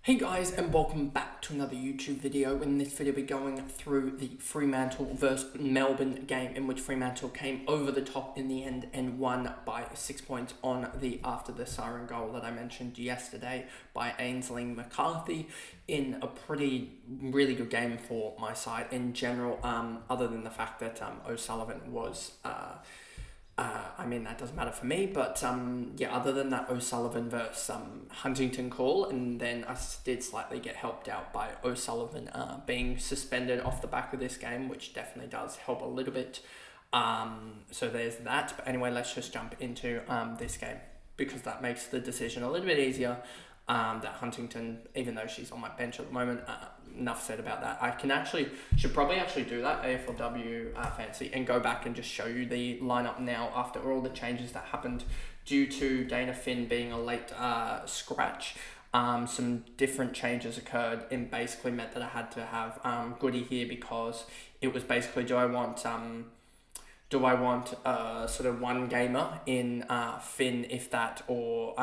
Hey guys, and welcome back to another YouTube video. In this video we're going through the Fremantle versus Melbourne game, in which Fremantle came over the top in the end and won by 6 points on the after the siren goal that I mentioned yesterday by Ainsley McCarthy, in a really good game for my side in general, other than the fact that O'Sullivan was that doesn't matter for me, but other than that O'Sullivan versus Huntington call, and then I did slightly get helped out by O'Sullivan being suspended off the back of this game, which definitely does help a little bit. So there's that. But anyway, let's just jump into this game, because that makes the decision a little bit easier. That Huntington, even though she's on my bench at the moment, enough said about that. I should probably do that AFLW fancy and go back and just show you the lineup now after all the changes that happened due to Dana Finn being a late scratch. Some different changes occurred and basically meant that I had to have Goody here, because it was basically, do I want sort of one gamer in Finn, if that, or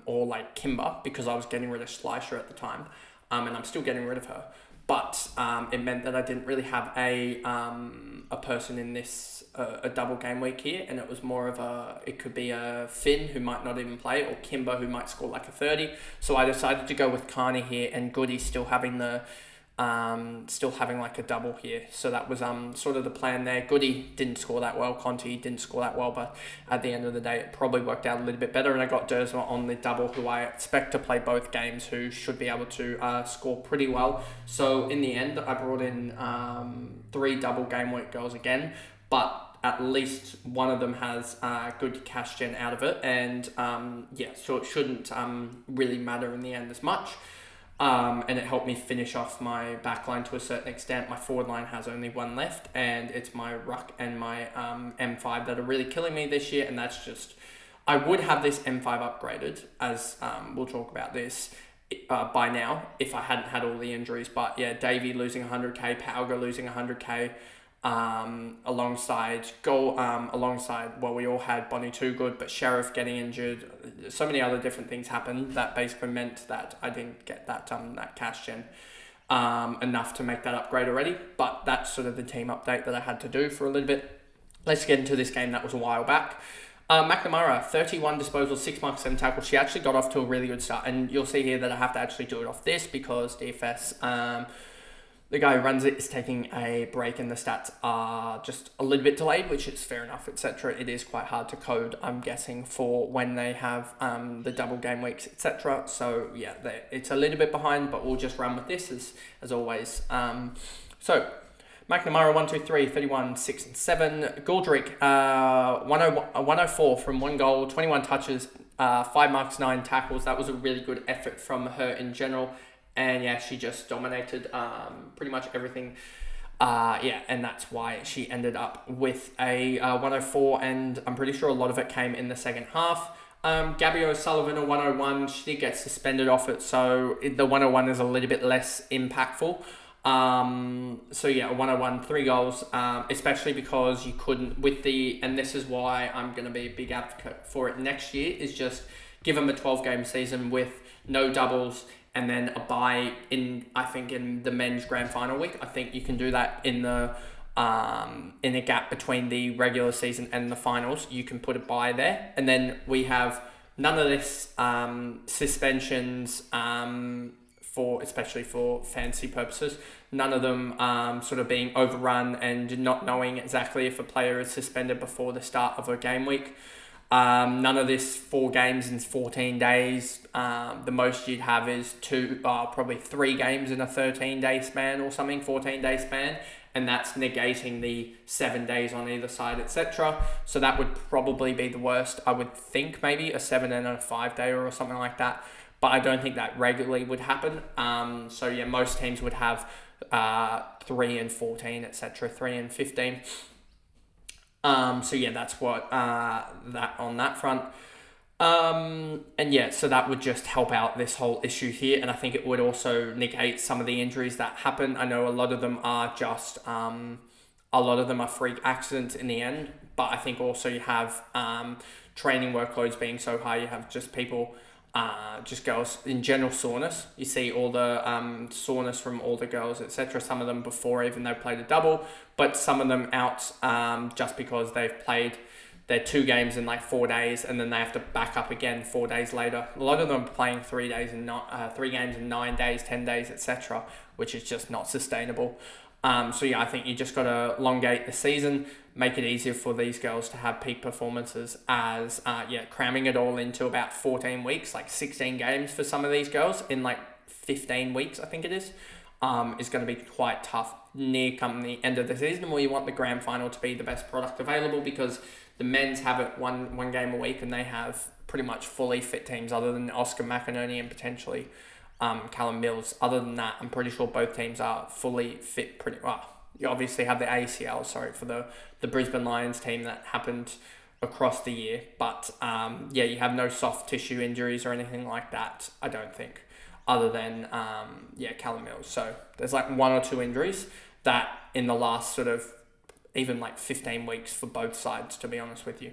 like Kimber, because I was getting rid of Slicer at the time, and I'm still getting rid of her. But it meant that I didn't really have a person in this a double game week here, and it was more of it could be a Finn who might not even play, or Kimber who might score like a 30. So I decided to go with Carney here, and Goody still having like a double here. So that was sort of the plan there. Goody didn't score that well, Conti didn't score that well, but at the end of the day it probably worked out a little bit better, and I got Dersma on the double, who I expect to play both games, who should be able to score pretty well. So in the end I brought in 3 double game week girls again, but at least one of them has good cash gen out of it, and so it shouldn't really matter in the end as much. And it helped me finish off my back line to a certain extent. My forward line has only one left, and it's my Ruck and my M5 that are really killing me this year, and that's just... I would have this M5 upgraded, as we'll talk about this by now, if I hadn't had all the injuries. But yeah, Davey losing 100k, Pauga losing 100k, alongside, we all had Bonnie Too Good, but Sheriff getting injured. So many other different things happened that basically meant that I didn't get that cash gen enough to make that upgrade already. But that's sort of the team update that I had to do for a little bit. Let's get into this game. That was a while back. McNamara, 31 disposals, 6 marks, 7 tackles. She actually got off to a really good start, and you'll see here that I have to actually do it off this, because DFS, the guy who runs it is taking a break, and the stats are just a little bit delayed, which is fair enough, etc. It is quite hard to code, I'm guessing, for when they have the double game weeks, etc. So yeah, it's a little bit behind, but we'll just run with this as always. So McNamara 1, 2, 3, 31, 6 and 7. Goldrick 104 from 1 goal, 21 touches, 5 marks, 9 tackles. That was a really good effort from her in general. And yeah, she just dominated pretty much everything. And that's why she ended up with a 104, and I'm pretty sure a lot of it came in the second half. Gabby O'Sullivan, a 101, she did get suspended off it, so the 101 is a little bit less impactful. A 101, 3 goals, especially because you couldn't, and this is why I'm going to be a big advocate for it next year, is just give them a 12-game season with no doubles, and then a bye in the men's grand final week. I think you can do that in the gap between the regular season and the finals. You can put a bye there, and then we have none of this suspensions especially for fantasy purposes. None of them sort of being overrun and not knowing exactly if a player is suspended before the start of a game week. None of this 4 games in 14 days. The most you'd have is probably 3 games in a 13-day span or something, 14-day span, and that's negating the 7 days on either side, etc. So that would probably be the worst. I would think maybe a 7 and a 5-day or something like that, but I don't think that regularly would happen. Most teams would have 3 and 14, etc., 3 and 15. That's what that on that front. So that would just help out this whole issue here, and I think it would also negate some of the injuries that happen. I know a lot of them are just freak accidents in the end, but I think also you have training workloads being so high, you have just people just girls in general soreness. You see all the soreness from all the girls, etc. Some of them before even they played a double, but some of them out just because they've played their 2 games in like 4 days, and then they have to back up again 4 days later. A lot of them are playing 3 days and 3 games in 9 days, 10 days, etc., which is just not sustainable. So yeah, I think you just got to elongate the season, make it easier for these girls to have peak performances as, cramming it all into about 14 weeks, like 16 games for some of these girls in like 15 weeks, I think it is going to be quite tough near come the end of the season, where you want the grand final to be the best product available, because the men's have it one game a week and they have pretty much fully fit teams other than Oscar McInerney and potentially Callum Mills. Other than that, I'm pretty sure both teams are fully fit pretty well. You obviously have the ACL, for the Brisbane Lions team that happened across the year. But you have no soft tissue injuries or anything like that, I don't think, other than, Callum Mills. So there's like 1 or 2 injuries that in the last sort of even like 15 weeks for both sides, to be honest with you.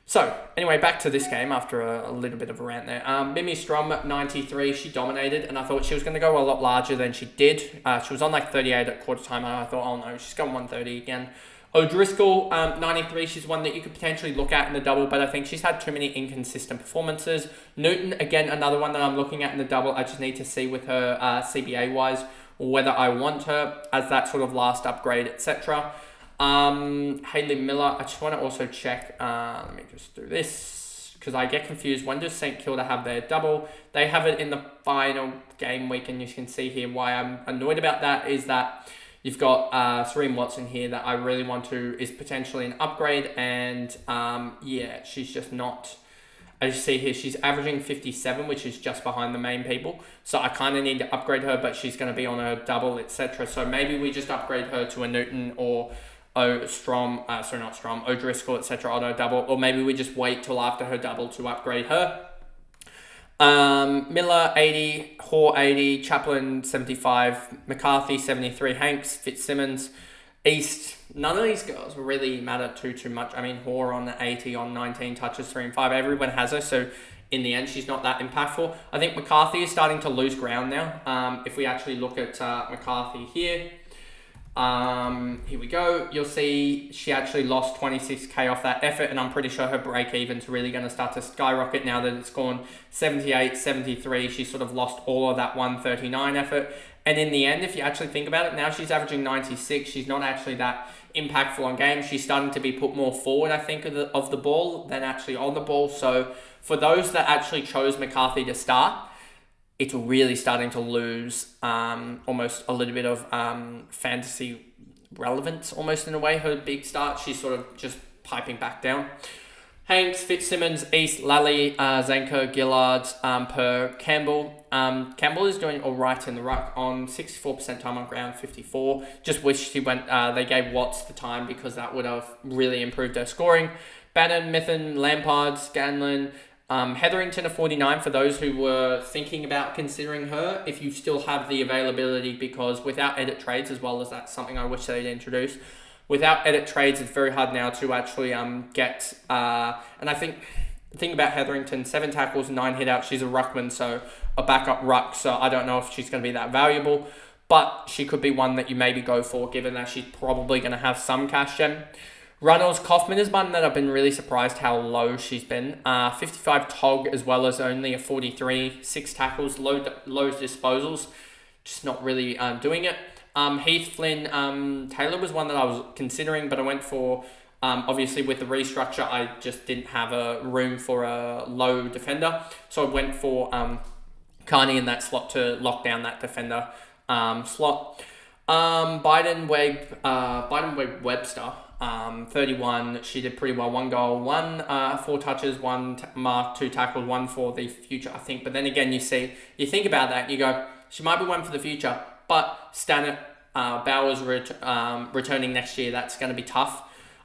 So, anyway, back to this game after a little bit of a rant there. Mimi Strom at 93, she dominated, and I thought she was going to go a lot larger than she did. She was on like 38 at quarter time, and I thought, oh no, she's going 130 again. O'Driscoll, 93, she's one that you could potentially look at in the double, but I think she's had too many inconsistent performances. Newton, again, another one that I'm looking at in the double. I just need to see with her CBA-wise whether I want her as that sort of last upgrade, etc. Hayley Miller, I just want to also check, let me just do this, because I get confused. When does St Kilda have their double? They have it in the final game week, and you can see here why I'm annoyed about that is that you've got Serene Watson here that I really want to, is potentially an upgrade, and she's just not, as you see here, she's averaging 57, which is just behind the main people, so I kind of need to upgrade her, but she's going to be on a double, etc. So maybe we just upgrade her to a Newton or O'Driscoll, etc. on her double, or maybe we just wait till after her double to upgrade her. Miller 80, Hoare 80, Chaplin 75, McCarthy 73, Hanks, Fitzsimmons, East. None of these girls really matter too much. I mean, Hoare on 80 on 19 touches, 3 and 5. Everyone has her, so in the end, she's not that impactful. I think McCarthy is starting to lose ground now. If we actually look at McCarthy here. Here we go. You'll see she actually lost 26k off that effort, and I'm pretty sure her break even's really going to start to skyrocket now that it's gone 78, 73. She sort of lost all of that 139 effort, and in the end, if you actually think about it, now she's averaging 96. She's not actually that impactful on games. She's starting to be put more forward, I think, of the ball than actually on the ball. So for those that actually chose McCarthy to start, it's really starting to lose almost a little bit of fantasy relevance, almost in a way. Her big start, she's sort of just piping back down. Hanks, Fitzsimmons, East, Lally, Zanker, Gillard, Per, Campbell. Campbell is doing all right in the ruck on 64% time on ground, 54. Just wish they gave Watts the time, because that would have really improved her scoring. Bannon, Mithen, Lampard, Scanlon, Hetherington at 49 for those who were thinking about considering her, if you still have the availability, because without edit trades, as well as that's something I wish they'd introduce, without edit trades, it's very hard now to actually get, and I think the thing about Hetherington, 7 tackles, 9 hit-outs, she's a ruckman, so a backup ruck, so I don't know if she's going to be that valuable, but she could be one that you maybe go for, given that she's probably going to have some cash gem. Runnels, Kaufman is one that I've been really surprised how low she's been. 55 Tog, as well as only a 43, 6 tackles, low disposals, just not really doing it. Heath Flynn, Taylor was one that I was considering, but I went for, obviously with the restructure, I just didn't have a room for a low defender. So I went for Carney in that slot to lock down that defender slot. Biden Webb Webster. 31, she did pretty well. 1 goal, 4 touches, 1 mark, 2 tackles, 1 for the future, I think. But then again, you think about that, and you go, she might be one for the future. But Stannett, Bowers returning next year, that's going to be tough.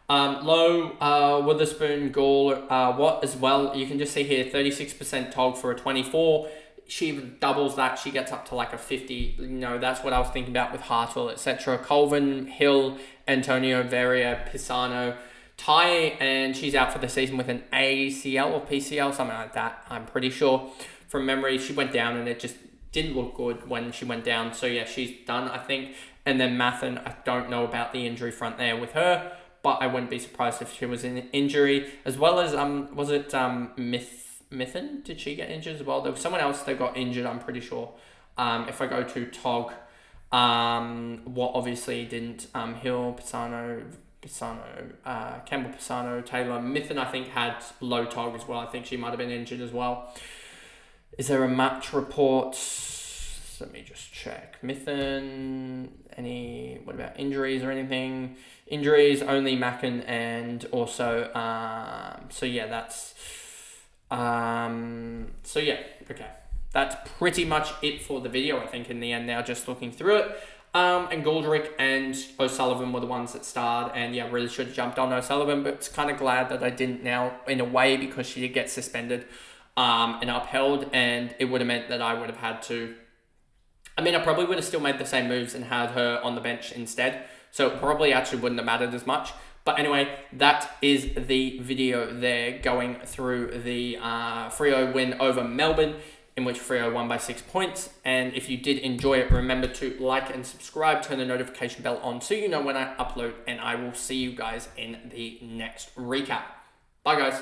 Low, Witherspoon, Gall, Watt as well. You can just see here, 36% Tog for a 24. She even doubles that. She gets up to like a 50. That's what I was thinking about with Hartwell, etc. Colvin, Hill, Antonio, Veria, Pisano, Ty, and she's out for the season with an ACL or PCL, something like that, I'm pretty sure. from memory. She went down and it just didn't look good when she went down. So yeah, she's done, I think. And then Mathen, I don't know about the injury front there with her, but I wouldn't be surprised if she was in injury, as well as was it Mithen? Did she get injured as well? There was someone else that got injured, I'm pretty sure. If I go to Tog, what obviously didn't, Hill, Pisano, Campbell, Pisano, Taylor. Mithen, I think, had low Tog as well. I think she might have been injured as well. Is there a match report? Let me just check. Mithen, what about injuries or anything? Injuries, only Mackin, and also, so yeah, that's, so yeah, okay. That's pretty much it for the video, I think, in the end now, just looking through it. And Goldrick and O'Sullivan were the ones that starred, and yeah, really should have jumped on O'Sullivan, but it's kind of glad that I didn't now, in a way, because she did get suspended and upheld, and it would have meant that I would have had to, I probably would have still made the same moves and had her on the bench instead, so it probably actually wouldn't have mattered as much. But anyway, that is the video there, going through the Freo win over Melbourne, in which Freo won by 6 points. And if you did enjoy it, remember to like and subscribe, turn the notification bell on so you know when I upload, and I will see you guys in the next recap. Bye, guys.